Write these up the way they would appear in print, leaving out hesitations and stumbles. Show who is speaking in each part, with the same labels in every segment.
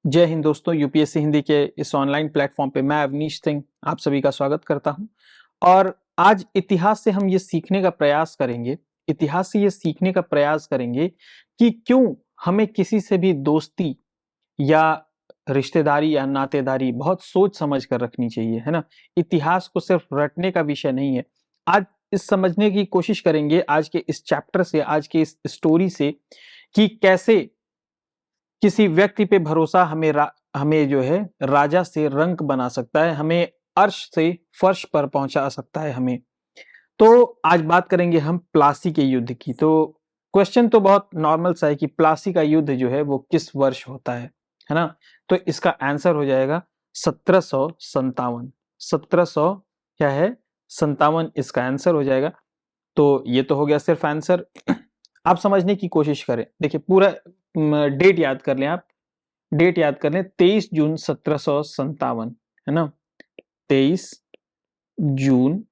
Speaker 1: जय हिंद दोस्तों, यूपीएससी हिंदी के इस ऑनलाइन प्लेटफॉर्म पे मैं अवनीश सिंह आप सभी का स्वागत करता हूं। और आज इतिहास से हम ये सीखने का प्रयास करेंगे, कि क्यों हमें किसी से भी दोस्ती या रिश्तेदारी या नातेदारी बहुत सोच समझ कर रखनी चाहिए, है ना। इतिहास को सिर्फ रटने का विषय नहीं है। आज इस समझने की कोशिश करेंगे, आज के इस चैप्टर से, आज के इस स्टोरी से, कि कैसे किसी व्यक्ति पे भरोसा हमें जो है राजा से रंक बना सकता है, हमें अर्श से फर्श पर पहुंचा सकता है हमें। तो आज बात करेंगे हम प्लासी के युद्ध की। तो क्वेश्चन तो बहुत नॉर्मल सा है कि प्लासी का युद्ध जो है वो किस वर्ष होता है ना। तो इसका आंसर हो जाएगा 1757। 1700 क्या है, 57 इसका आंसर हो जाएगा। तो ये तो हो गया सिर्फ आंसर। आप समझने की कोशिश करें, देखिए पूरा डेट याद कर लें आप। डेट याद कर लें, 23 जून 1757, है ना। 23 जून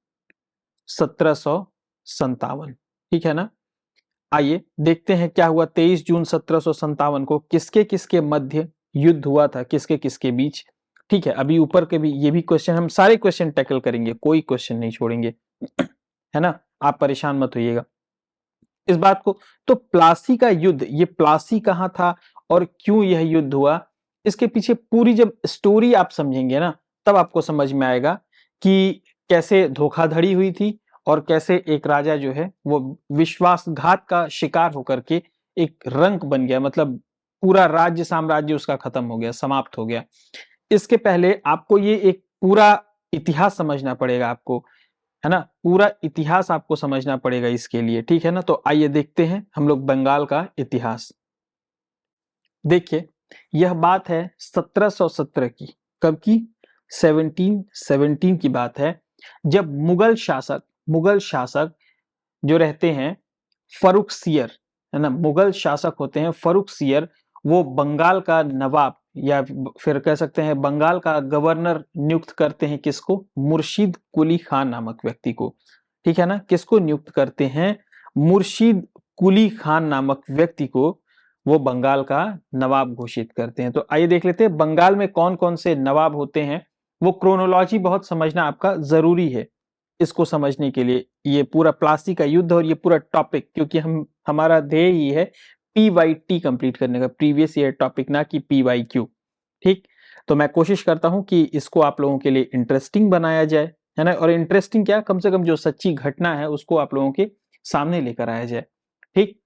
Speaker 1: 1757, ठीक है ना। आइए देखते हैं क्या हुआ 23 जून 1757 को, किसके किसके मध्य युद्ध हुआ था, किसके किसके बीच। ठीक है, अभी ऊपर के भी ये भी क्वेश्चन, हम सारे क्वेश्चन टैकल करेंगे, कोई क्वेश्चन नहीं छोड़ेंगे, है ना। आप परेशान मत होइएगा इस बात को। तो प्लासी का युद्ध, ये प्लासी कहां था और क्यों यह युद्ध हुआ, इसके पीछे पूरी जब स्टोरी आप समझेंगे ना, तब आपको समझ में आएगा कि कैसे धोखाधड़ी हुई थी और कैसे एक राजा जो है वो विश्वासघात का शिकार होकर के एक रंक बन गया, मतलब पूरा राज्य साम्राज्य उसका खत्म हो गया, समाप्त हो गया। इसके पहले आपको ये एक पूरा इतिहास समझना पड़ेगा आपको, है ना। पूरा इतिहास आपको समझना पड़ेगा इसके लिए, ठीक है ना। तो आइए देखते हैं हम लोग बंगाल का इतिहास। देखिए, यह बात है 1717 की। कब की? 1717 की बात है, जब मुगल शासक जो रहते हैं फरुखसियर, है ना, मुगल शासक होते हैं फरुखसियर, वो बंगाल का नवाब या फिर कह सकते हैं बंगाल का गवर्नर नियुक्त करते हैं किसको? मुर्शीद कुली खान नामक व्यक्ति को, ठीक है ना। किसको नियुक्त करते हैं? मुर्शीद कुली खान नामक व्यक्ति को वो बंगाल का नवाब घोषित करते हैं। तो आइए देख लेते हैं बंगाल में कौन कौन से नवाब होते हैं। वो क्रोनोलॉजी बहुत समझना आपका जरूरी है इसको समझने के लिए, ये पूरा प्लासी का युद्ध और ये पूरा टॉपिक, क्योंकि हमारा ध्येय ही है PYT कंप्लीट करने का, प्रीवियस ईयर टॉपिक, ना कि PYQ। ठीक, तो मैं कोशिश करता हूं कि इसको आप लोगों के लिए इंटरेस्टिंग बनाया जाए, है ना। और इंटरेस्टिंग क्या, कम से कम जो सच्ची घटना है उसको आप लोगों के सामने लेकर आया जाए। ठीक,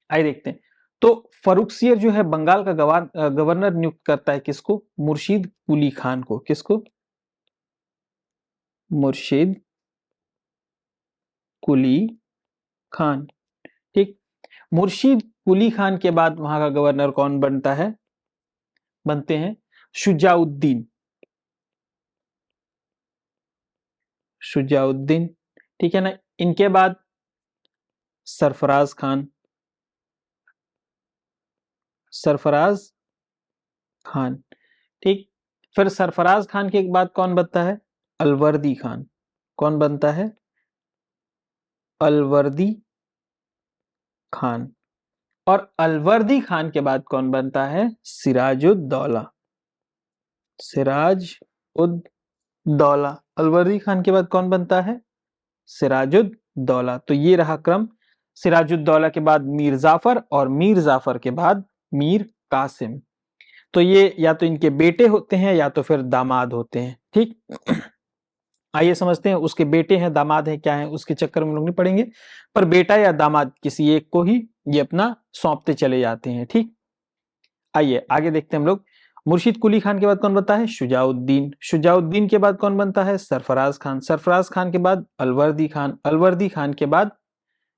Speaker 1: आइए देखते हैं। तो फरुखसियर जो है बंगाल का गवर्नर नियुक्त करता है किसको? मुर्शीद कुली खान को। किसको? मुर्शीद कुली खान। ठीक, मुर्शीद कुली खान के बाद वहां का गवर्नर कौन बनता है? बनते हैं शुजाउद्दीन। शुजाउद्दीन, ठीक है ना। इनके बाद सरफराज खान। सरफराज खान, ठीक। फिर सरफराज खान के बाद कौन बनता है? अलवर्दी खान। कौन बनता है? अलवर्दी खान। और अलवर्दी खान के बाद कौन बनता है? सिराजुद्दौला। सिराजुद्दौला। अलवर्दी खान के बाद कौन बनता है? सिराजुद्दौला। तो ये रहा क्रम। सिराजुद्दौला के बाद मीर जाफर, और मीर जाफर के बाद मीर कासिम। तो ये या तो इनके बेटे होते हैं या तो फिर दामाद होते हैं। ठीक, आइए समझते हैं उसके बेटे हैं दामाद हैं क्या है, उसके चक्कर में लोग नहीं पड़ेंगे, पर बेटा या दामाद किसी एक को ही ये अपना सौंपते चले जाते हैं। ठीक, आइए आगे देखते हैं हम लोग। मुर्शीद कुली खान के बाद कौन बनता है? शुजाउद्दीन। शुजाउद्दीन के बाद कौन बनता है? सरफराज खान। सरफराज खान के बाद अलवर्दी खान। अलवर्दी खान के बाद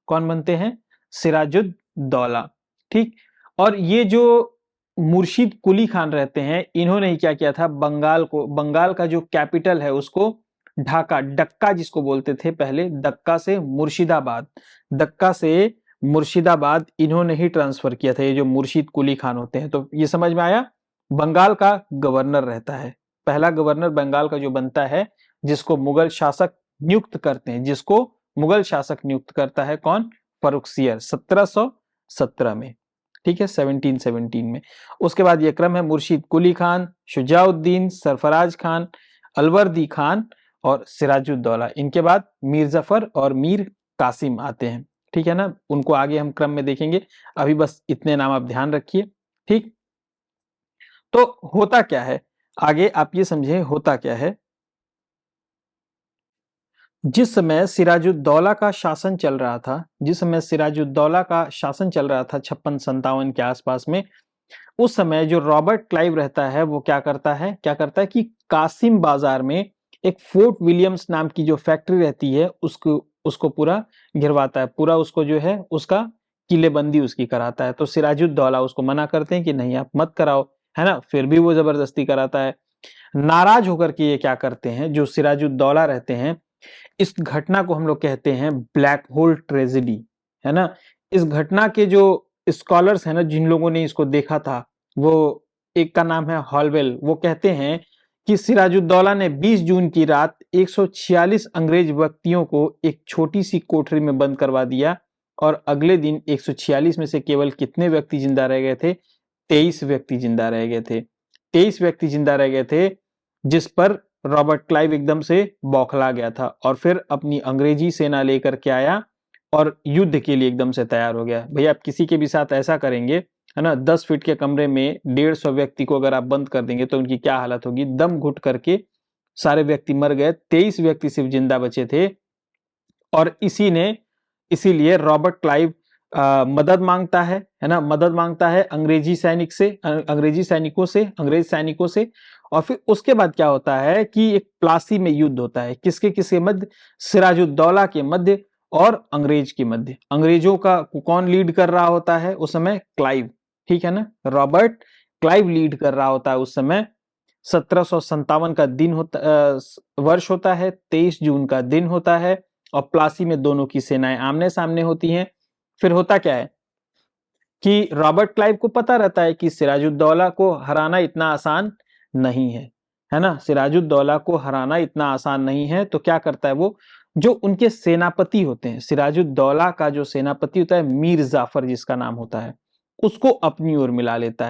Speaker 1: कौन बनते हैं? सिराजुद्दौला। ठीक, और ये जो मुर्शीद कुली खान रहते हैं, इन्होंने ही क्या किया था, बंगाल का जो कैपिटल है उसको ढाका, डक्का जिसको बोलते थे पहले, डक्का से मुर्शिदाबाद, डक्का से मुर्शिदाबाद इन्होंने ही ट्रांसफर किया था, ये जो मुर्शीद कुली खान होते हैं। तो ये समझ में आया, बंगाल का गवर्नर रहता है, पहला गवर्नर बंगाल का जो बनता है, जिसको मुगल शासक नियुक्त करते हैं, जिसको मुगल शासक नियुक्त करता है कौन? फरुखसियर 1717 में। ठीक है, 1717 में। उसके बाद ये क्रम है मुर्शीद कुली खान, शुजाउद्दीन, सरफराज खान, अलवर्दी खान और सिराजुद्दौला। इनके बाद मीर जफर और मीर कासिम आते हैं, ठीक है ना। उनको आगे हम क्रम में देखेंगे, अभी बस इतने नाम आप ध्यान रखिए, ठीक। तो होता क्या है, आगे आप ये समझे होता क्या है। जिस समय सिराजुद्दौला का शासन चल रहा था, जिस समय सिराजुद्दौला का शासन चल रहा था 56-57 के आसपास में, उस समय जो रॉबर्ट क्लाइव रहता है वो क्या करता है कि कासिम बाजार में एक फोर्ट विलियम्स नाम की जो फैक्ट्री रहती है उसको उसको पूरा घिरवाता है, पूरा उसको जो है उसका किलेबंदी उसकी कराता है। तो सिराजुद्दौला उसको मना करते हैं कि नहीं आप मत कराओ, है ना, फिर भी वो जबरदस्ती कराता है। नाराज होकर के ये क्या करते हैं, जो सिराजुद्दौला रहते हैं, इस घटना को हम लोग कहते हैं ब्लैक होल ट्रेजेडी, है ना। इस घटना के जो स्कॉलर्स हैं ना, जिन लोगों ने इसको देखा था, वो एक का नाम है हॉलवेल, वो कहते हैं कि सिराजुद्दौला ने 20 जून की रात 146 अंग्रेज व्यक्तियों को एक छोटी सी कोठरी में बंद करवा दिया और अगले दिन 146 में से केवल कितने व्यक्ति जिंदा रह गए थे, 23 व्यक्ति जिंदा रह गए थे। 23 व्यक्ति जिंदा रह गए थे, जिस पर रॉबर्ट क्लाइव एकदम से बौखला गया था और फिर अपनी अंग्रेजी सेना लेकर के आया और युद्ध के लिए एकदम से तैयार हो गया। भैया आप किसी के भी साथ ऐसा करेंगे, है ना, 10 फीट के कमरे में 150 व्यक्ति को अगर आप बंद कर देंगे तो उनकी क्या हालत होगी, दम घुट करके सारे व्यक्ति मर गए, 23 व्यक्ति सिर्फ जिंदा बचे थे। और इसीलिए रॉबर्ट क्लाइव मदद मांगता है ना, मदद मांगता है अंग्रेज सैनिकों से। और फिर उसके बाद क्या होता है कि एक प्लासी में युद्ध होता है, किसके किसके मध्य, सिराजुद्दौला के मध्य और अंग्रेज के मध्य। अंग्रेजों का कौन लीड कर रहा होता है उस समय, क्लाइव, ठीक है ना, रॉबर्ट क्लाइव लीड कर रहा होता है उस समय। 1757 का दिन होता वर्ष होता है, 23 जून का दिन होता है और प्लासी में दोनों की सेनाएं आमने सामने होती हैं। फिर होता क्या है कि रॉबर्ट क्लाइव को पता रहता है कि सिराजुद्दौला को हराना इतना आसान नहीं है ना, सिराजुद्दौला को हराना इतना आसान नहीं है। तो क्या करता है वो, जो उनके सेनापति होते हैं, सिराजुद्दौला का जो सेनापति होता है मीर जाफर जिसका नाम होता है, उसको अपनी ओर मिला लेता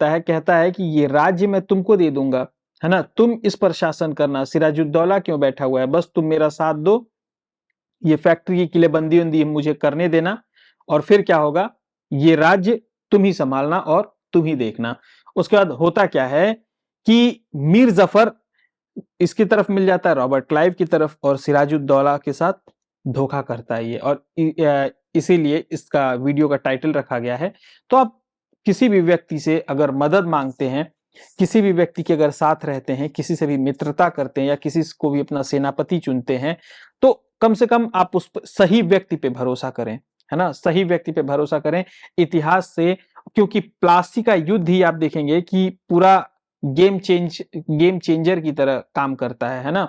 Speaker 1: है, कहता है कि ये राज्य मैं तुमको दे दूंगा, है ना, तुम इस पर शासन करना, सिराजुद्दौला क्यों बैठा हुआ है, बस तुम मेरा साथ दो, ये फैक्ट्री की किलेबंदी उंदी मुझे करने देना और फिर क्या होगा, ये राज्य तुम ही संभालना और तुम ही देखना। उसके बाद होता क्या है कि मीर जफर इसकी तरफ मिल जाता है रॉबर्ट क्लाइव की तरफ और सिराजुद्दौला के साथ धोखा करता है ये, और इसीलिए इसका वीडियो का टाइटल रखा गया है। तो आप किसी भी व्यक्ति से अगर मदद मांगते हैं, किसी भी व्यक्ति के अगर साथ रहते हैं, किसी से भी मित्रता करते हैं या किसी को भी अपना सेनापति चुनते हैं, तो कम से कम आप उस सही व्यक्ति पे भरोसा करें, है ना, सही व्यक्ति पे भरोसा करें इतिहास से। क्योंकि प्लासी का युद्ध ही आप देखेंगे कि पूरा गेम चेंजर की तरह काम करता है ना।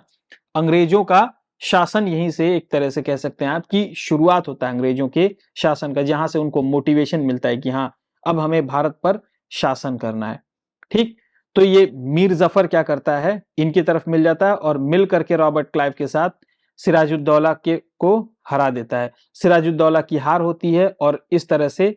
Speaker 1: अंग्रेजों का शासन यहीं से एक तरह से कह सकते हैं आप कि शुरुआत होता है अंग्रेजों के शासन का, जहां से उनको मोटिवेशन मिलता है कि हाँ अब हमें भारत पर शासन करना है, ठीक। तो ये मीर जफर क्या करता है, इनकी तरफ मिल जाता है और मिल करके रॉबर्ट क्लाइव के साथ सिराजुद्दौला को हरा देता है। सिराजुद्दौला की हार होती है और इस तरह से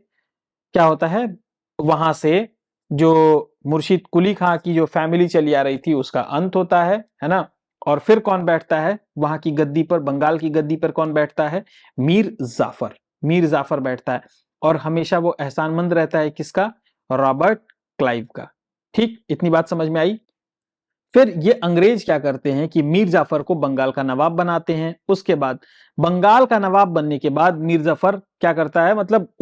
Speaker 1: क्या होता है, वहां से जो मुर्शीद कुली खां की जो फैमिली चली आ रही थी उसका अंत होता है ना। और फिर कौन बैठता है वहां की गद्दी पर, बंगाल की गद्दी पर कौन बैठता है, मीर जाफर बैठता है और हमेशा वो एहसानमंद रहता है किसका, रॉबर्ट क्लाइव का, ठीक। इतनी बात समझ में आई। फिर ये अंग्रेज क्या करते हैं कि मीर जाफर को बंगाल का नवाब बनाते हैं। उसके बाद बंगाल का नवाब बनने के बाद मीर जाफर क्या करता है, मतलब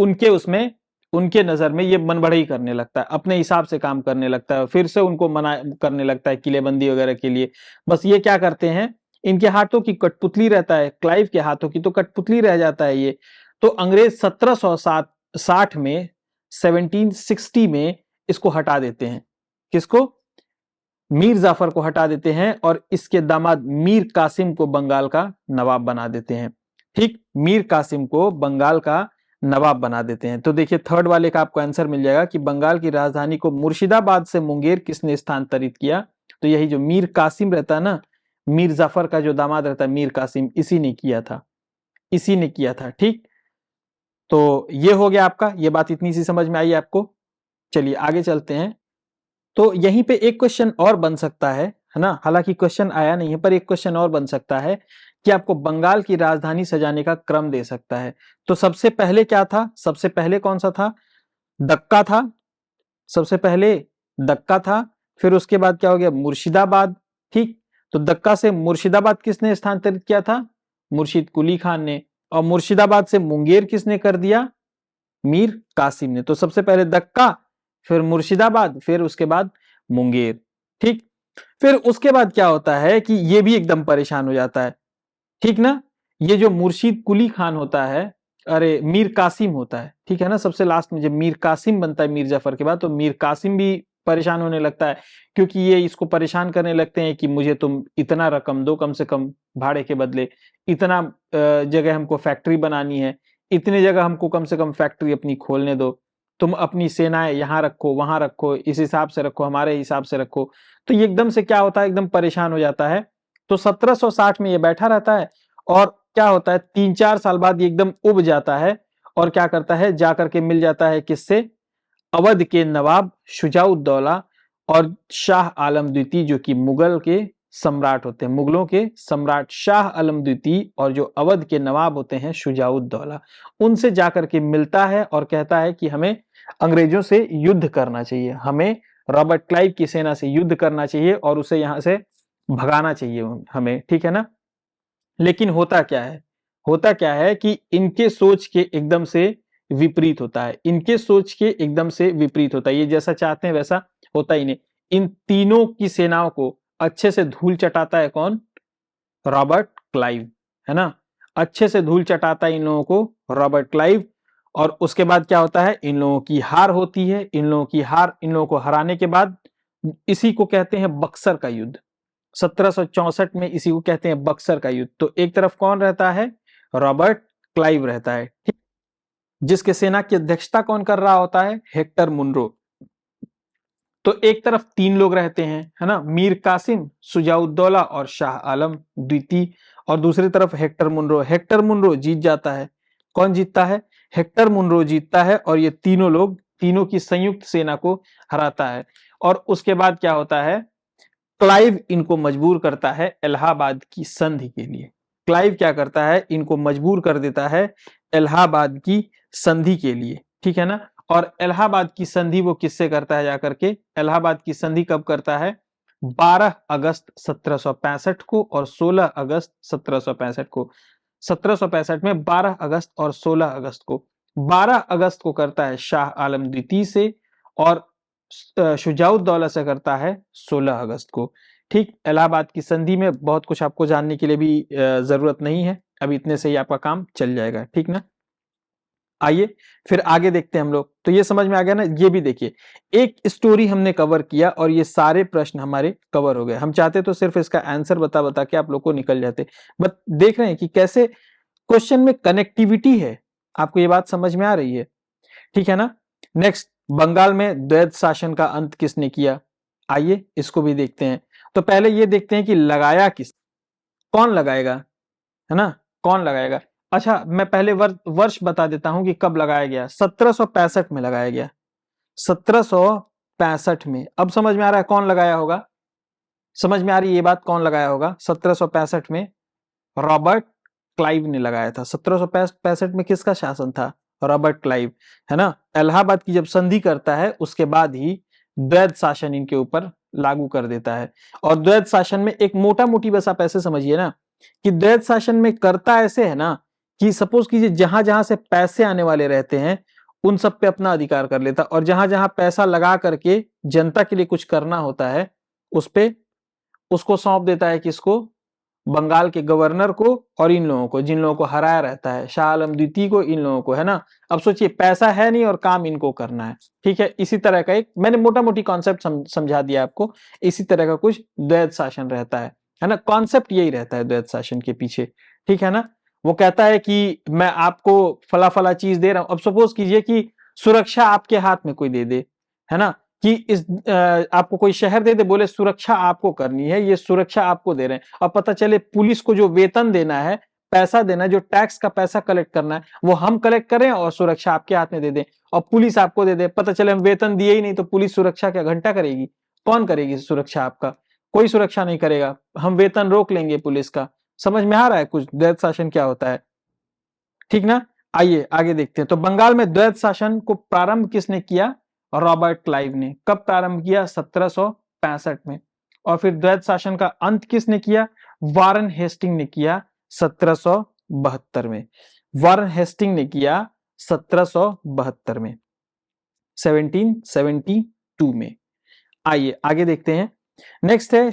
Speaker 1: उनके नजर में ये मनबड़ई करने लगता है, अपने हिसाब से काम करने लगता है, फिर से उनको मना करने लगता है किलेबंदी वगैरह के लिए। बस ये क्या करते हैं, इनके हाथों की कठपुतली रहता है, क्लाइव के हाथों की तो कठपुतली रह जाता है ये। तो अंग्रेज 1760 में 1760 में इसको हटा देते हैं, किसको, मीर जाफर को हटा देते हैं और इसके दामाद मीर कासिम को बंगाल का नवाब बना देते हैं, ठीक। मीर कासिम को बंगाल का नवाब बना देते हैं। तो देखिए थर्ड वाले का आपको आंसर मिल जाएगा कि बंगाल की राजधानी को मुर्शिदाबाद से मुंगेर किसने स्थानांतरित किया। तो यही जो मीर कासिम रहता है ना, मीर जाफर का जो दामाद रहता है मीर कासिम, इसी ने किया था, ठीक। तो ये हो गया आपका, ये बात इतनी सी समझ में आई आपको। चलिए आगे चलते हैं। तो यहीं पे एक क्वेश्चन और बन सकता है ना, हालांकि क्वेश्चन आया नहीं है पर एक क्वेश्चन और बन सकता है कि आपको बंगाल की राजधानी सजाने का क्रम दे सकता है। तो सबसे पहले क्या था, सबसे पहले कौन सा था, दक्का था, सबसे पहले दक्का था, फिर उसके बाद क्या हो गया, मुर्शिदाबाद। ठीक, तो दक्का से मुर्शिदाबाद किसने स्थानांतरित किया था, मुर्शिद कुली खान ने। और मुर्शिदाबाद से मुंगेर किसने कर दिया, मीर कासिम ने। तो सबसे पहले दक्का, फिर मुर्शिदाबाद, फिर उसके बाद मुंगेर। ठीक, फिर उसके बाद क्या होता है कि ये भी एकदम परेशान हो जाता है, ठीक ना। ये जो मुर्शिद कुली खान होता है, अरे मीर कासिम होता है, ठीक है ना, सबसे लास्ट में जब मीर कासिम बनता है मीर जाफर के बाद, तो मीर कासिम भी परेशान होने लगता है, क्योंकि ये इसको परेशान करने लगते हैं कि मुझे तुम इतना रकम दो कम से कम भाड़े के बदले, इतना जगह हमको फैक्ट्री बनानी है, इतने जगह हमको कम से कम फैक्ट्री अपनी खोलने दो, तुम अपनी सेनाएं यहाँ रखो वहां रखो, इस हिसाब से रखो, हमारे हिसाब से रखो। तो ये एकदम से क्या होता है, एकदम परेशान हो जाता है। तो 1760 में ये बैठा रहता है, और क्या होता है 3-4 साल बाद ये एकदम उब जाता है, और क्या करता है, जाकर के मिल जाता है किससे, अवध के नवाब शुजाउद्दौला और शाह आलम द्वितीय, जो कि मुगल के सम्राट होते हैं, मुगलों के सम्राट शाह आलम द्वितीय, और जो अवध के नवाब होते हैं शुजाउद्दौला, उनसे जाकर के मिलता है और कहता है कि हमें अंग्रेजों से युद्ध करना चाहिए, हमें रॉबर्ट क्लाइव की सेना से युद्ध करना चाहिए और उसे यहां से भगाना चाहिए हमें, ठीक है ना। लेकिन होता क्या है, होता क्या है कि इनके सोच के एकदम से विपरीत होता है, इनके सोच के एकदम से विपरीत होता है, ये जैसा चाहते हैं वैसा होता ही नहीं। इन तीनों की सेनाओं को अच्छे से धूल चटाता है कौन, रॉबर्ट क्लाइव, है ना, अच्छे से धूल चटाता है इन लोगों को रॉबर्ट क्लाइव। और उसके बाद क्या होता है, इन लोगों की हार होती है, इन लोगों की हार, इन लोगों को हराने के बाद इसी को कहते हैं बक्सर का युद्ध। 1764 में इसी को कहते हैं बक्सर का युद्ध। तो एक तरफ कौन रहता है, रॉबर्ट क्लाइव रहता है, ठीक, जिसके सेना की अध्यक्षता कौन कर रहा होता है, हेक्टर मुनरो। तो एक तरफ 3 लोग रहते हैं, है ना, मीर कासिम, शुजाउद्दौला और शाह आलम द्वितीय, और दूसरी तरफ हेक्टर मुनरो। हेक्टर मुनरो जीत जाता है, कौन जीतता है, हेक्टर मुनरो जीतता है, और ये तीनों लोग, तीनों की संयुक्त सेना को हराता है। और उसके बाद क्या होता है, क्लाइव इनको मजबूर करता है इलाहाबाद की संधि के लिए। क्लाइव क्या करता है, इनको मजबूर कर देता है इलाहाबाद की संधि के लिए, ठीक है ना। और इलाहाबाद की संधि वो किससे करता है जाकर के, इलाहाबाद की संधि कब करता है, 12 अगस्त 1765 को और 16 अगस्त 1765 को। 1765 में 12 अगस्त और 16 अगस्त को, 12 अगस्त को करता है शाह आलम द्वितीय से, और शुजाउद्दौला से करता है 16 अगस्त को। ठीक, इलाहाबाद की संधि में बहुत कुछ आपको जानने के लिए भी जरूरत नहीं है, अभी इतने से ही आपका काम चल जाएगा, ठीक ना। आइए फिर आगे देखते हैं हम लोग। तो ये समझ में आ गया ना, ये भी देखिए, एक स्टोरी हमने कवर किया और ये सारे प्रश्न हमारे कवर हो गए। हम चाहते तो सिर्फ इसका आंसर बता बता के आप लोग को निकल जाते, बट देख रहे हैं कि कैसे क्वेश्चन में कनेक्टिविटी है। आपको ये बात समझ में आ रही है, ठीक है ना। नेक्स्ट, बंगाल में द्वैध शासन का अंत किसने किया, आइए इसको भी देखते हैं। तो पहले ये देखते हैं कि लगाया किस, कौन लगाएगा, है ना, कौन लगाएगा। अच्छा, मैं पहले वर्ष बता देता हूं कि कब लगाया गया। 1765 में लगाया गया, 1765 में। अब समझ में आ रहा है कौन लगाया होगा, समझ में आ रही है ये बात, कौन लगाया होगा 1765 में, रॉबर्ट क्लाइव ने लगाया था। 1765 में किसका शासन था, रॉबर्ट क्लाइव, है ना। इलाहाबाद की जब संधि करता है उसके बाद ही द्वैध शासन इनके ऊपर लागू कर देता है। और द्वैध शासन में एक मोटा मोटी बस आप ऐसे समझिए ना, कि द्वैध शासन में करता ऐसे है ना, कि सपोज कीजिए जहां जहां से पैसे आने वाले रहते हैं उन सब पे अपना अधिकार कर लेता, और जहां जहां पैसा लगा करके जनता के लिए कुछ करना होता है उस पे उसको सौंप देता है, किसको, बंगाल के गवर्नर को, और इन लोगों को, जिन लोगों को हराया रहता है, शाह आलम द्वितीय को, इन लोगों को, है ना। अब सोचिए पैसा है नहीं और काम इनको करना है, ठीक है। इसी तरह का एक मैंने मोटा मोटी कॉन्सेप्ट समझा दिया आपको, इसी तरह का कुछ द्वैध शासन रहता है ना। कॉन्सेप्ट यही रहता है द्वैध शासन के पीछे, ठीक है ना। वो कहता है कि मैं आपको फला फला चीज दे रहा हूं। अब सपोज कीजिए कि सुरक्षा आपके हाथ में कोई दे दे, है ना, कि इस आपको कोई शहर दे दे, बोले सुरक्षा आपको करनी है, ये सुरक्षा आपको दे रहे हैं, और पता चले पुलिस को जो वेतन देना है पैसा देना, जो टैक्स का पैसा कलेक्ट करना है वो हम कलेक्ट करें और सुरक्षा आपके हाथ में दे दें, और पुलिस आपको दे दे, पता चले हम वेतन दिए ही नहीं तो पुलिस सुरक्षा क्या घंटा करेगी? कौन करेगी सुरक्षा? आपका कोई सुरक्षा नहीं करेगा, हम वेतन रोक लेंगे पुलिस का। समझ में आ रहा है कुछ द्वैध शासन क्या होता है? ठीक ना? आइए आगे देखते हैं। तो बंगाल में द्वैध शासन को प्रारंभ किसने किया? रॉबर्ट क्लाइव ने। कब प्रारंभ किया? 1765 में। और फिर द्वैध शासन का अंत किसने किया? वारन हेस्टिंग ने किया 1772 में। वारन हेस्टिंग ने किया 1772 में, 1772 में। आइए आगे देखते हैं। नेक्स्ट है,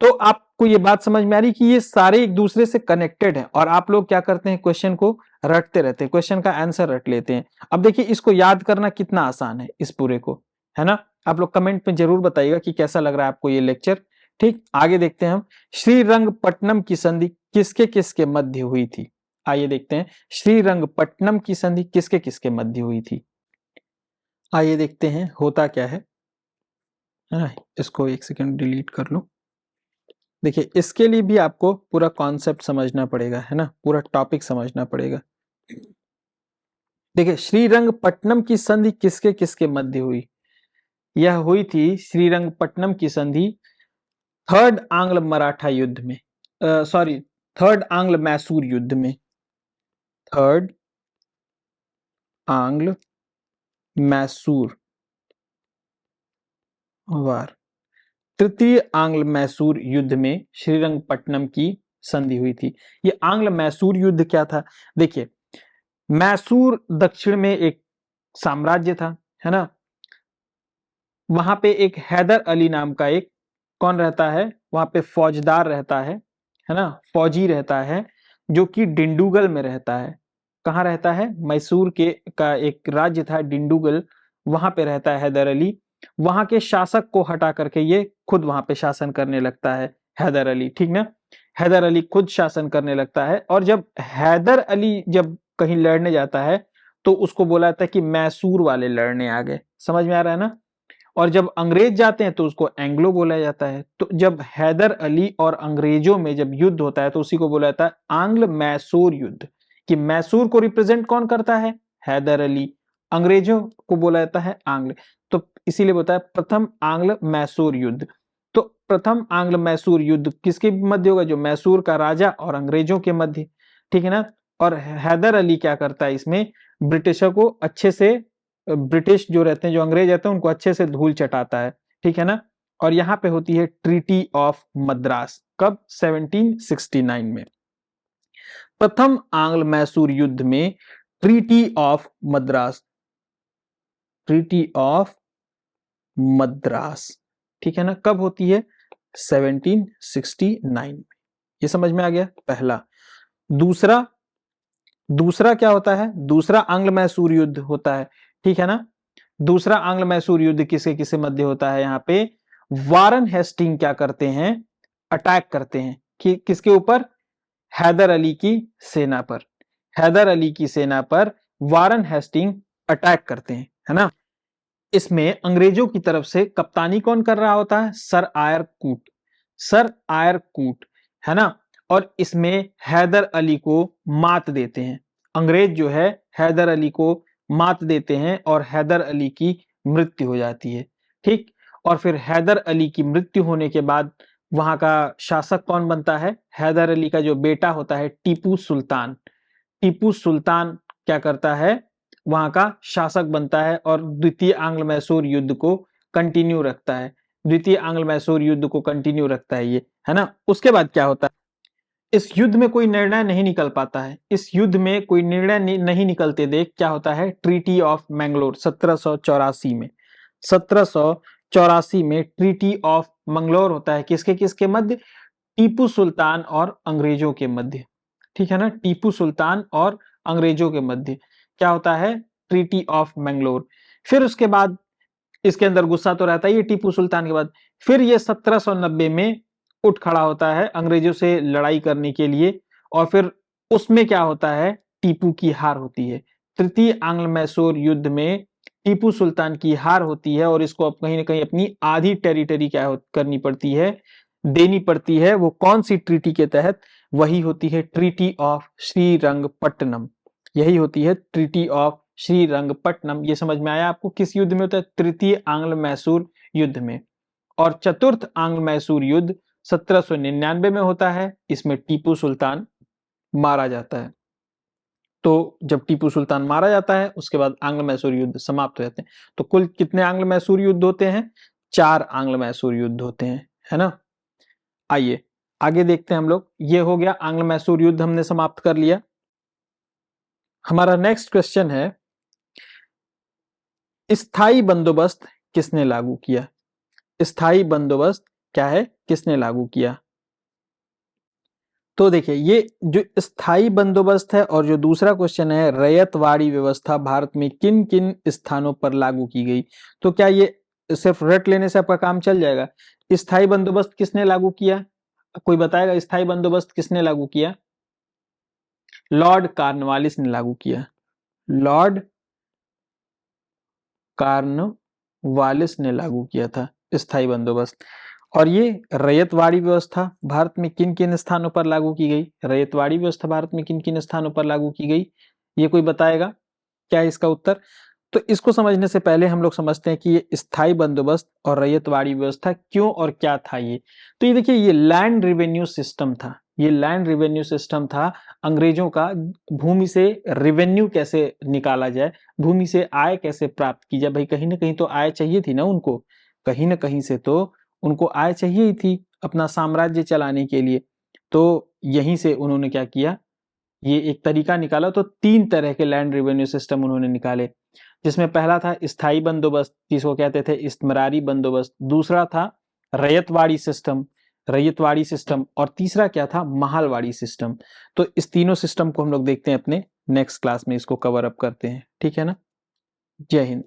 Speaker 1: तो आपको ये बात समझ में आ रही कि ये सारे एक दूसरे से कनेक्टेड हैं और आप लोग क्या करते हैं, क्वेश्चन को रटते रहते हैं, क्वेश्चन का आंसर रट लेते हैं। अब देखिए इसको याद करना कितना आसान है, इस पूरे को, है ना? आप लोग कमेंट में जरूर बताइएगा कि कैसा लग रहा है आपको ये लेक्चर। ठीक, आगे देखते हैं हम। श्रीरंगपट्टनम की संधि किसके किसके मध्य हुई थी? आइए देखते हैं, श्रीरंगपट्टनम की संधि किसके किसके मध्य हुई थी? आइए देखते हैं होता क्या है ना? इसको एक सेकंड डिलीट कर लो। देखिए इसके लिए भी आपको पूरा कॉन्सेप्ट समझना पड़ेगा, है ना? पूरा टॉपिक समझना पड़ेगा। देखिए श्रीरंगपट्टनम की संधि किसके किसके मध्य हुई? यह हुई थी श्रीरंगपट्टनम की संधि थर्ड आंग्ल मराठा युद्ध में, सॉरी, थर्ड आंग्ल मैसूर युद्ध में। थर्ड आंग्ल मैसूर वार, तृतीय आंग्ल मैसूर युद्ध में श्रीरंगपट्टनम की संधि हुई थी। ये आंग्ल मैसूर युद्ध क्या था? देखिए मैसूर दक्षिण में एक साम्राज्य था, है ना? वहां पे एक हैदर अली नाम का एक कौन रहता है, वहां पे फौजदार रहता है ना? फौजी रहता है जो कि डिंडुगल में रहता है। कहाँ रहता है? मैसूर के का एक राज्य था डिंडुगल, वहां पे रहता है हैदर अली। वहां के शासक को हटा करके ये खुद वहां पे शासन करने लगता है हैदर अली, ठीक ना? हैदर अली खुद शासन करने लगता है, और जब हैदर अली जब कहीं लड़ने जाता है तो उसको बोला जाता है कि मैसूर वाले लड़ने आ गए। समझ में आ रहा है ना? और जब अंग्रेज जाते हैं तो उसको एंग्लो बोला जाता है। तो जब हैदर अली और अंग्रेजों में जब युद्ध होता है तो उसी को बोला जाता है आंग्ल मैसूर युद्ध, कि मैसूर को रिप्रेजेंट कौन करता है? हैदर अली। अंग्रेजों को बोला जाता है आंग्ल। तो इसीलिए बोलता है प्रथम आंग्ल मैसूर युद्ध। तो प्रथम आंग्ल मैसूर युद्ध किसके मध्य होगा? जो मैसूर का राजा और अंग्रेजों के मध्य, ठीक है ना? और हैदर अली क्या करता है इसमें? ब्रिटिशों को अच्छे से, ब्रिटिश जो रहते हैं, जो अंग्रेज रहते हैं, उनको अच्छे से धूल चटाता है, ठीक है ना? और यहां पे होती है ट्रीटी ऑफ मद्रास। कब? 1769 में। प्रथम आंग्ल मैसूर युद्ध में treaty of Madras, treaty of Madras, ठीक है ना? कब होती है? 1769 में। ये समझ में आ गया पहला। दूसरा, दूसरा क्या होता है? दूसरा आंग्ल मैसूर युद्ध होता है, ठीक है ना? दूसरा आंग्ल मैसूर युद्ध किसके किसके मध्य होता है? यहाँ पे वारन हेस्टिंग क्या करते हैं? अटैक करते हैं कि किसके ऊपर? हैदर अली की सेना पर। हैदर अली की सेना पर वारन हेस्टिंग अटैक करते हैं, है ना? इसमें अंग्रेजों की तरफ से कप्तानी कौन कर रहा होता है? सर आयर कूट, सर आयर कूट, है ना? और इसमें हैदर अली को मात देते हैं। अंग्रेज जो है हैदर अली को मात देते हैं और हैदर अली की मृत्यु हो जाती है, ठीक? और फिर हैदर अली की मृत्यु होने के बाद वहां का शासक कौन बनता है? हैदर अली का जो बेटा होता है टीपू सुल्तान। टीपू सुल्तान क्या करता है? वहां का शासक बनता है और द्वितीय आंग्ल मैसूर युद्ध को कंटिन्यू रखता है। द्वितीय आंग्ल मैसूर युद्ध को कंटिन्यू रखता है ये, है ना? उसके बाद क्या होता है? इस युद्ध में कोई निर्णय नहीं निकल पाता है। इस युद्ध में कोई निर्णय नहीं निकलते देख क्या होता है? ट्रीटी ऑफ मैंगलोर 1784 में। 1784 में ट्रीटी ऑफ मंगलोर होता है। किसके किसके मध्य? टीपू सुल्तान और अंग्रेजों के मध्य, ठीक है ना? टीपू सुल्तान और अंग्रेजों के मध्य क्या होता है? Treaty of Mangalore. फिर उसके बाद इसके अंदर गुस्सा तो रहता ही है टीपू सुल्तान के बाद, फिर ये 1790 में उठ खड़ा होता है अंग्रेजों से लड़ाई करने के लिए, और फिर उसमें क्या होता है? टीपू की हार होती है। तृतीय आंग्ल मैसूर युद्ध में टीपू सुल्तान की हार होती है और इसको अब कहीं ना कहीं अपनी आधी टेरिटरी क्या करनी पड़ती है? देनी पड़ती है। वो कौन सी ट्रीटी के तहत? वही होती है ट्रीटी ऑफ श्रीरंगपट्टनम। यही होती है ट्रीटी ऑफ श्रीरंगपट्टनम। ये समझ में आया आपको? किस युद्ध में होता है? तृतीय आंग्ल मैसूर युद्ध में। और चतुर्थ आंग्ल मैसूर युद्ध 1799 में होता है। इसमें टीपू सुल्तान मारा जाता है। तो जब टीपू सुल्तान मारा जाता है उसके बाद आंग्ल मैसूर युद्ध समाप्त हो जाते हैं। तो कुल कितने आंग्ल मैसूर युद्ध होते हैं? 4 आंग्ल मैसूर युद्ध होते हैं, है ना। आइए आगे देखते हैं हम लोग। ये हो गया आंग्ल मैसूर युद्ध, हमने समाप्त कर लिया। हमारा नेक्स्ट क्वेश्चन है, स्थायी बंदोबस्त किसने लागू किया? स्थायी बंदोबस्त क्या है, किसने लागू किया? तो देखिए, ये जो स्थायी बंदोबस्त है और जो दूसरा क्वेश्चन है रैयतवाड़ी व्यवस्था भारत में किन किन स्थानों पर लागू की गई, तो क्या ये सिर्फ रट लेने से आपका काम चल जाएगा? स्थायी बंदोबस्त किसने लागू किया? कोई बताएगा स्थायी बंदोबस्त किसने लागू किया? लॉर्ड कॉर्नवालिस ने लागू किया। लॉर्ड कॉर्नवालिस ने लागू किया था स्थायी बंदोबस्त। और ये रैयतवाड़ी व्यवस्था भारत में किन किन स्थानों पर लागू की गई? रैयतवाड़ी व्यवस्था भारत में किन किन स्थानों पर लागू की गई? ये कोई बताएगा क्या है इसका उत्तर? तो इसको समझने से पहले हम लोग समझते हैं कि ये स्थायी बंदोबस्त और रैयतवाड़ी व्यवस्था क्यों और क्या था ये। तो ये देखिए, ये लैंड रेवेन्यू सिस्टम था। ये लैंड रेवेन्यू सिस्टम था अंग्रेजों का। भूमि से रेवेन्यू कैसे निकाला जाए, भूमि से आय कैसे प्राप्त की जाए। भाई कहीं ना कहीं तो आय चाहिए थी ना उनको, कहीं ना कहीं से तो उनको आय चाहिए ही थी अपना साम्राज्य चलाने के लिए। तो यहीं से उन्होंने क्या किया, ये एक तरीका निकाला। तो 3 तरह के लैंड रेवेन्यू सिस्टम उन्होंने निकाले, जिसमें पहला था स्थायी बंदोबस्त, जिसको कहते थे इस्तिमरारी बंदोबस्त। दूसरा था रैयतवाड़ी सिस्टम, रैयतवाड़ी सिस्टम। और तीसरा क्या था? महालवाड़ी सिस्टम। तो इस तीनों सिस्टम को हम लोग देखते हैं अपने नेक्स्ट क्लास में, इसको कवर अप करते हैं, ठीक है ना। जय हिंद।